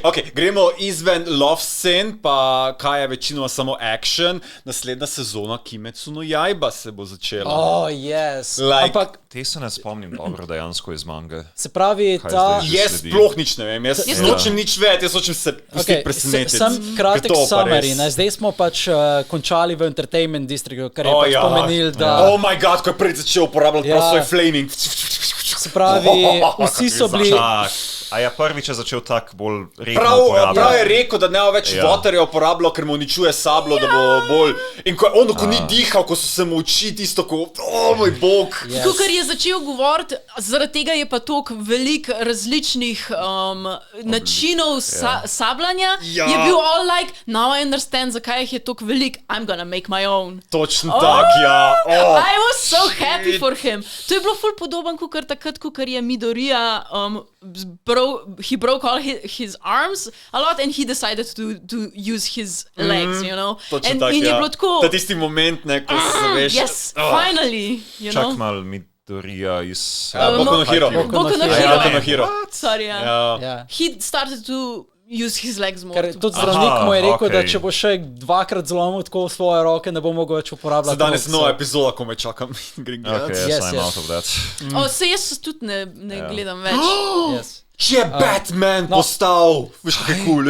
Ok, gremo izven love scene, pa kaj je večinoma samo action. Naslednja sezona Kimetsu no Yaiba se bo začela. Yes. Ampak te se ne spomnim dobro dejansko iz mange. Se pravi, jaz sploh nič ne vem, jaz nočem nič vedeti, jaz hočem se pustiti presenetiti. Sem kratek summary, zdaj smo pač končali v Entertainment Districtu, kar je pač pomenil, da... Oh my god, ko je prvi začel uporabljati svoj flaming. Se pravi, vsi so bili... A ja, prvič je začel tak bolj redno uporabljati. Prav je rekel, da ne bo več waterja uporabljal, ker mu uničuje sablo, da bo bolj... In ko ni dihal, ko so se mu oči tisto, moj bog. Ko kar je začel govoriti, zaradi tega je pa toliko veliko različnih načinov sabljanja, je bil all like, now I understand, zakaj jih je toliko veliko, I'm gonna make my own. Točno tak, ja. I was so happy for him. To je bilo ful podoben, kukar takrat, kukar je Midoriya he broke all his arms a lot and he decided to use his legs, you know. Točno tak, in je bilo tako... Ta tisti moment, ko se veš... Yes, finally, you know. Čak mal Midoriya iz... Boku no Hero. Boku no Hero. Sorry, yeah. He started to use his legs more. Ker tudi zdravnik mu je rekel, da če bo še dvakrat zlomil tako svoje roke, ne bo mogel več uporabljati. Za danes nova epizoda, ko me čakam. Yes, I'm out of that. Se jaz tudi ne gledam več. Yes. Če je Batman postal, veš kaj je cool.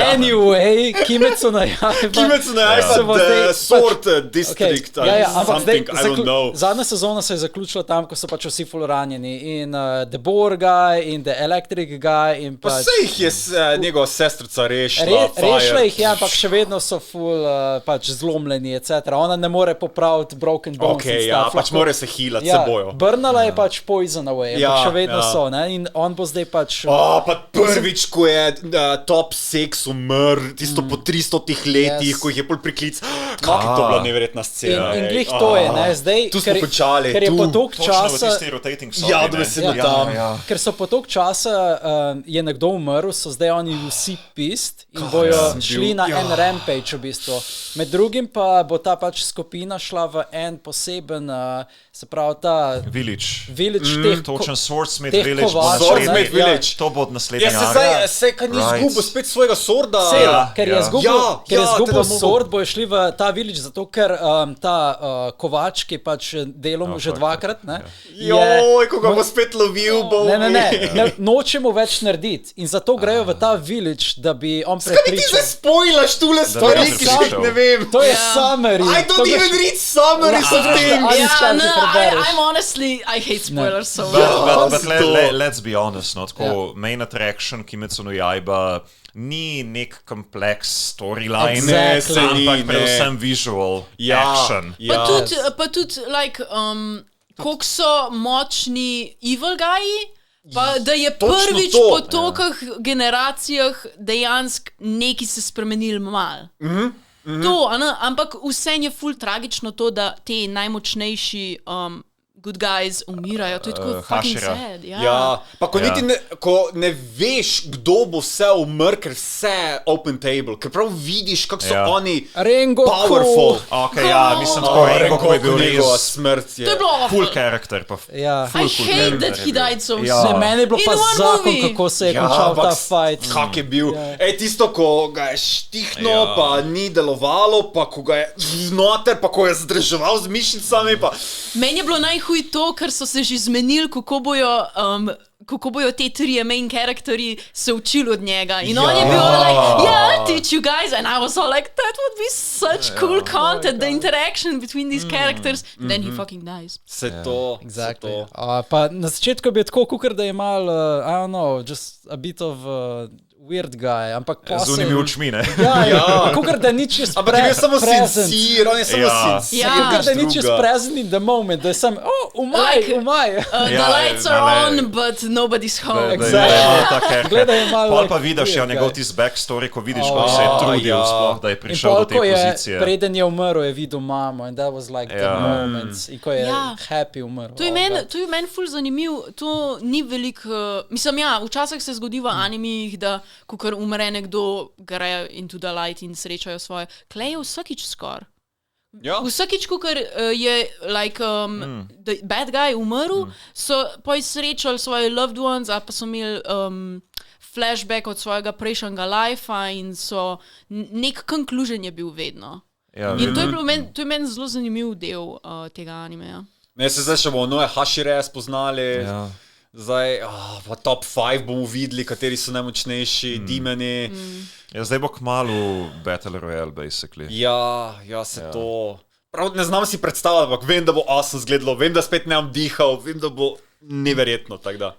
Anyway, Kimetsu no Yaiba. Kimetsu no Yaiba, the Sword District, something, I don't know. Zadnja sezona se je zaključila tam, ko so pač vsi full ranjeni. In The Boar Guy, in The Electric Guy, in pač... Pa se jih je njegova sestrica rešila. Rešila jih je, ampak še vedno so full pač zlomljeni, etc. Ona ne more popraviti broken bones in stuff. Pač more se healati, se bojo. Brnala je pač poison away, ampak še vedno so, ne? In on bo zdaj pač... Pa prvič, ko je Top 6 umrl, tisto po 300 letih, ko jih je pol priklic. Kako je to bila neverjetna scena. In glih to je, ne, zdaj, tu smo počali, ker je po toliko časa... Ker so po toliko časa je nekdo umrl, so zdaj oni vsi pist in bojo šli na en rampage v bistvu. Med drugim pa bo ta pač skupina šla v en poseben, se pravi ta... Village teh točen Swordsmith Village. To bo od naslednja. Se kaj ni izgubil spet svojega sworda? Ker je izgubil sword, bojo šli v ta village, zato ker ta kovač, ki pač delom že dvakrat, ne? Joj, ko ga bo spet lovil, bo... Ne, nočemo več narediti. In zato grejo v ta village, da bi on prepričal... Skaj ti se spojlaš tule stvari, ki še ne vem. To je summary. I don't even read summaries of things. I'm honestly, I hate spoilers so much. But let's be honest, no, tako main attraction Kimetsu no Yaiba ni nek kompleks storyline, ampak predvsem visual action. Pa tudi, like, koliko so močni evil guyi, pa da je prvič po tolikih generacijah dejansko neki se spremenili malo. To, ampak vse je ful tragično to, da te najmočnejši good guys umirajo, to je tako fucking sad. Ja, pa ko ne veš, kdo bo vse umr, ker vse open table, ker prav vidiš, kako so oni powerful. Mislim, tako Rengoku je bil res smrt. To je bilo full character. I hate that he died so soon. Meni je bilo pa zakon, kako se je končal ta fight. Kak je bil. Tisto, ko ga je štihno, pa ni delovalo, pa ko ga je znoter, pa ko je zadrževal z mišnicami, pa... Meni je bilo najhuj to, ker so se že zmenili, kako bojo te trije main characteri se učili od njega. In on je bil like, I'll teach you guys. And I was all like, that would be such cool content, the interaction between these characters. Then he fucking dies. Exactly. Pa na začetku bi tako kukar, da je mal, I don't know, just a bit of... weird guy, ampak z unimi očmi, ne? Kukar, da ni čist ampak je samo sincere, on je samo sincere. Kukar, da ni čist present in the moment, da je sam, umaj. The lights are on, but nobody's home. Gledaj malo... Pol pa vidiš njegov tis backstory, ko vidiš, kako se je trudil sploh, da je prišel do te pozicije. Preden je umrl, je videl mamo and that was like the moment. In ko je happy umrl. To je meni ful zanimiv, to ni veliko... Mislim, včasih se zgodi v animih, da ko kar umre nekdo, gre into the light in srečajo svoje. Klej je vsakič skor. Vsakič, ko kar je like, the bad guy umrl, so pa srečali svoje loved ones, ali pa so imeli flashback od svojega prejšnjega lifea in so nek conclusion je bil vedno. Ja, in to je meni zelo zanimiv del tega animeja. Ne, se zdaj še bomo nove Hashire spoznali. Ja. Zdaj, v top 5 bomo videli, kateri so najmočnejši, demoni. Ja, zdaj bo kmalu Battle Royale, basically. Ja, se to... Prav ne znam si predstavljati, ampak vem, da bo awesome zgledalo, vem, da spet ne bom dihal, vem, da bo neverjetno, tako da.